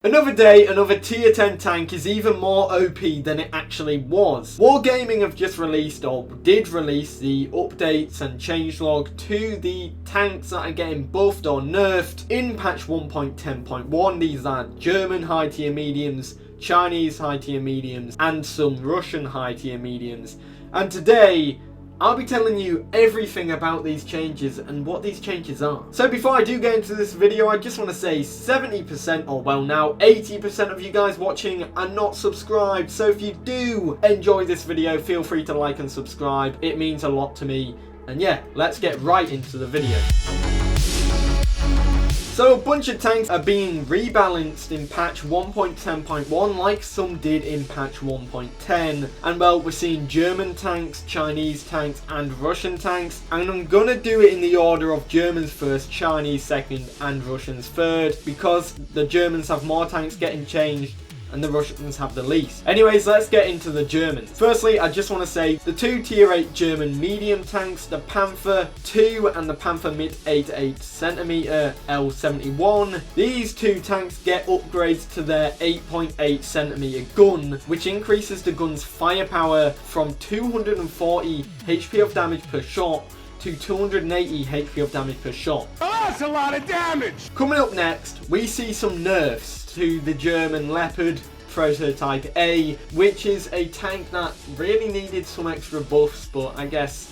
Another day, another tier 10 tank is even more OP than it actually was. Wargaming have just released, or did release, the updates and changelog to the tanks that are getting buffed or nerfed in patch 1.10.1. These are German high tier mediums, Chinese high tier mediums, and some Russian high tier mediums. And today, I'll be telling you everything about these changes and what these changes are. So before I do get into this video, I just want to say 70%, or well now 80% of you guys watching are not subscribed. So if you do enjoy this video, feel free to like and subscribe. It means a lot to me. And yeah, let's get right into the video. So a bunch of tanks are being rebalanced in patch 1.10.1 like some did in patch 1.10. And well, we're seeing German tanks, Chinese tanks and Russian tanks. And I'm gonna do it in the order of Germans first, Chinese second and Russians third, because the Germans have more tanks getting changed and the Russians have the least. Anyways, let's get into the Germans. Firstly, I just want to say the two tier 8 German medium tanks, the Panther 2 and the Panther mid 88cm L71. These two tanks get upgrades to their 8.8cm gun, which increases the gun's firepower from 240 HP of damage per shot to 280 HP of damage per shot. Oh, that's a lot of damage! Coming up next, we see some nerfs to the German Leopard Prototype A, which is a tank that really needed some extra buffs, but I guess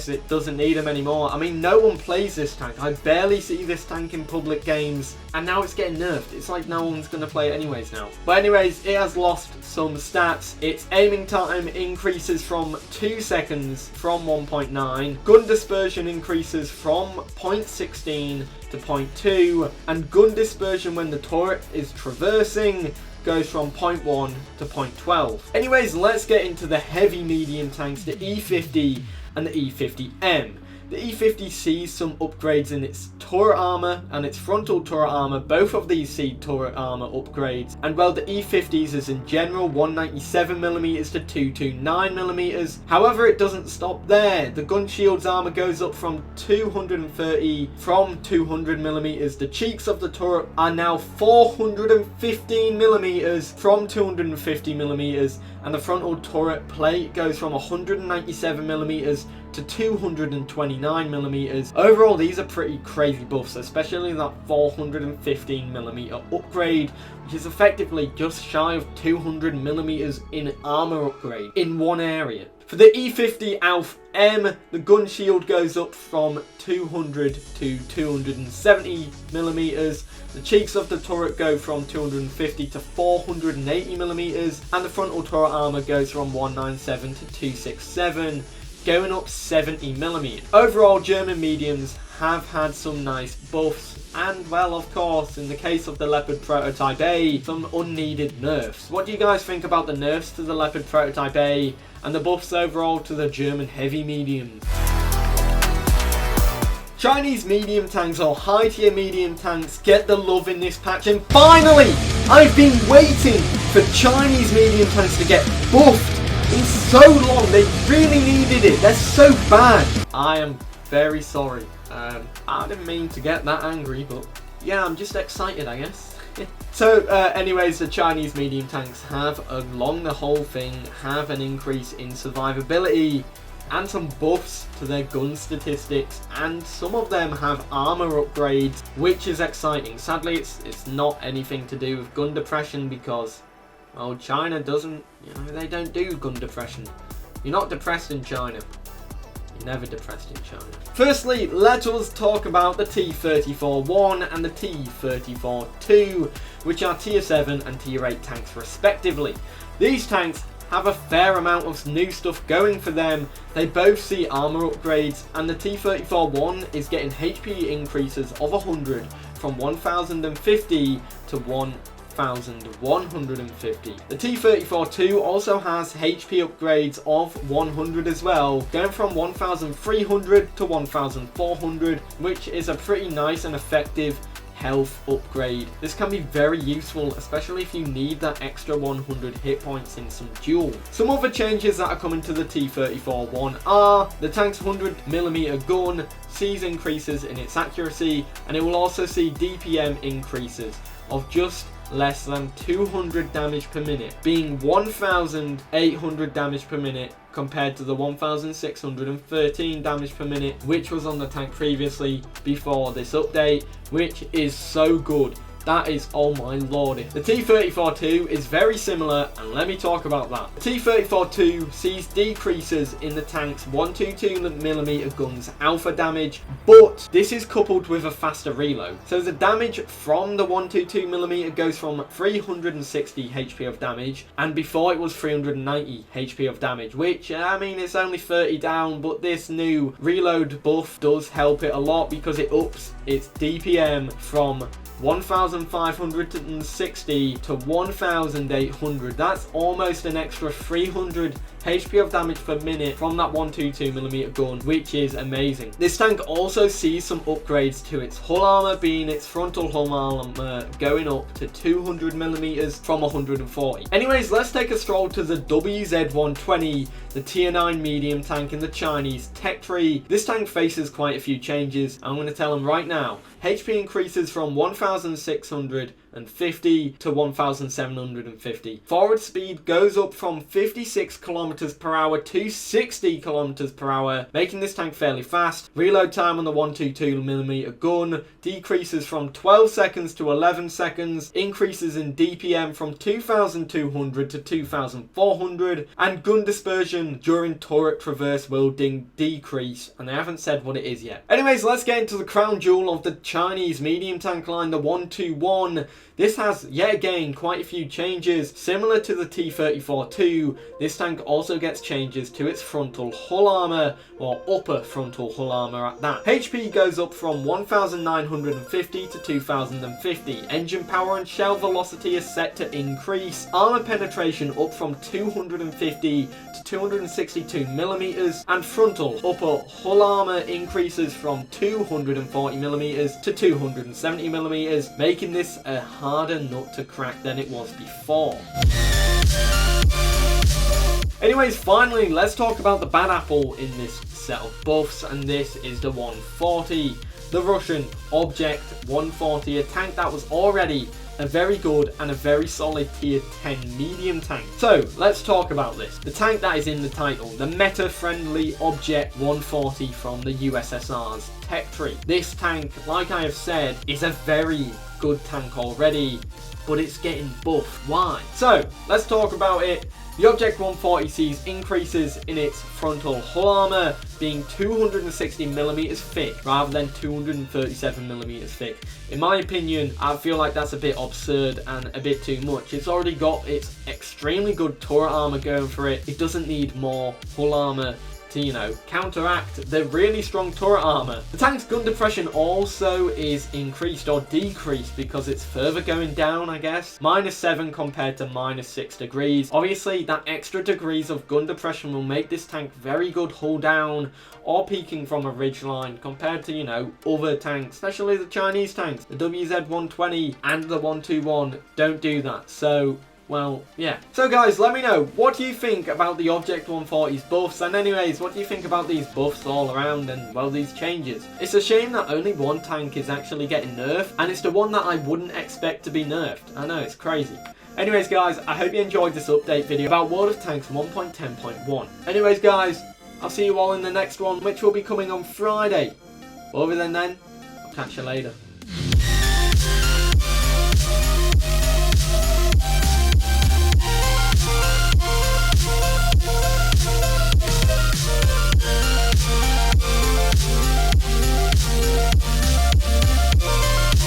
it doesn't need them anymore. I mean, no one plays this tank. I barely see this tank in public games, and now it's getting nerfed. It's like no one's going to play it anyways now. But anyways, it has lost some stats. Its aiming time increases from 2 seconds from 1.9. Gun dispersion increases from 0.16 to 0.2, and gun dispersion when the turret is traversing goes from 0.1 to 0.12. Anyways, let's get into the heavy medium tanks, the E50 and the E50M. The E50 sees some upgrades in its turret armor and its frontal turret armor. Both of these see turret armor upgrades. And well, the E50s is in general 197mm to 229mm. However, it doesn't stop there. The gun shield's armor goes up from 230 from 200mm. The cheeks of the turret are now 415mm from 250mm. And the frontal turret plate goes from 197mm to 229mm. Overall, these are pretty crazy buffs, especially that 415mm upgrade, which is effectively just shy of 200mm in armor upgrade in one area. For the E50 Alf M, the gun shield goes up from 200 to 270mm. The cheeks of the turret go from 250 to 480mm, and the frontal turret armor goes from 197 to 267, going up 70mm. Overall, German mediums have had some nice buffs, and well, of course, in the case of the Leopard Prototype A, some unneeded nerfs. What do you guys think about the nerfs to the Leopard Prototype A and the buffs overall to the German heavy mediums? Chinese medium tanks, or high tier medium tanks, get the love in this patch, and finally, I've been waiting for Chinese medium tanks to get buffed in so long. They really needed it. They're so bad. I am very sorry. I didn't mean to get that angry, but yeah, I'm just excited, I guess. So anyways, the Chinese medium tanks have, along the whole thing, have an increase in survivability and some buffs to their gun statistics, and some of them have armor upgrades, which is exciting. Sadly, it's not anything to do with gun depression, because well, China doesn't, they don't do gun depression. You're not depressed in China. You're never depressed in China. Firstly, let us talk about the T-34-1 and the T-34-2, which are tier 7 and tier 8 tanks respectively. These tanks have a fair amount of new stuff going for them. They both see armor upgrades, and the T-34-1 is getting HP increases of 100 from 1050 to 1150. The T-34-2 also has HP upgrades of 100 as well, going from 1300 to 1400, which is a pretty nice and effective health upgrade. This can be very useful, especially if you need that extra 100 hit points in some duels. Some other changes that are coming to the T-34-1 are the tank's 100mm gun sees increases in its accuracy, and it will also see DPM increases of just less than 200 damage per minute, being 1,800 damage per minute compared to the 1,613 damage per minute, which was on the tank previously before this update, which is so good. That is, oh my lordy. The T-34-2 is very similar, and let me talk about that. The T-34-2 sees decreases in the tank's 122mm guns alpha damage, but this is coupled with a faster reload. So the damage from the 122mm goes from 360 HP of damage, and before it was 390 HP of damage, which, I mean, it's only 30 down, but this new reload buff does help it a lot because it ups its DPM from 1,560 to 1,800. That's almost an extra 300 HP of damage per minute from that 122mm gun, which is amazing. This tank also sees some upgrades to its hull armor, being its frontal hull armor going up to 200mm from 140. Anyways, let's take a stroll to the WZ-120, the tier 9 medium tank in the Chinese tech tree. This tank faces quite a few changes. I'm going to tell them right now. HP increases from 1,650 to 1,750. Forward speed goes up from 56 kilometers per hour to 60 kilometers per hour, making this tank fairly fast. Reload time on the 122mm gun decreases from 12 seconds to 11 seconds, increases in DPM from 2,200 to 2,400, and gun dispersion during turret traverse will decrease, and they haven't said what it is yet. Anyways, let's get into the crown jewel of the Chinese medium tank line, the 121. This has, yet again, quite a few changes. Similar to the T-34-2, this tank also gets changes to its frontal hull armor, or upper frontal hull armor at that. HP goes up from 1,950 to 2,050. Engine power and shell velocity is set to increase. Armor penetration up from 250 to 262mm, and frontal upper hull armor increases from 240mm to 270mm, making this a harder nut to crack than it was before. Anyways, finally, let's talk about the bad apple in this set of buffs, and this is the 140, the Russian Object 140, a tank that was already a very good and a very solid tier 10 medium tank. So let's talk about this. The tank that is in the title, the meta-friendly Object 140 from the USSR's tech tree. This tank, like I have said, is a very good tank already, but it's getting buffed. Why? So let's talk about it. The Object 140 sees increases in its frontal hull armor, being 260mm thick rather than 237mm thick. In my opinion, I feel like that's a bit absurd and a bit too much. It's already got its extremely good turret armor going for it. It doesn't need more hull armor to, you know, counteract the really strong turret armor. The tank's gun depression also is increased or decreased because it's further going down, I guess. -7 compared to -6 degrees. Obviously, that extra degrees of gun depression will make this tank very good hull down or peeking from a ridgeline compared to, you know, other tanks, especially the Chinese tanks. The WZ-120 and the 121 don't do that. So, well, yeah. So guys, let me know, what do you think about the Object 140's buffs? And anyways, what do you think about these buffs all around and, well, these changes? It's a shame that only one tank is actually getting nerfed, and it's the one that I wouldn't expect to be nerfed. I know, it's crazy. Anyways guys, I hope you enjoyed this update video about World of Tanks 1.10.1. Anyways guys, I'll see you all in the next one, which will be coming on Friday. Other than then, I'll catch you later.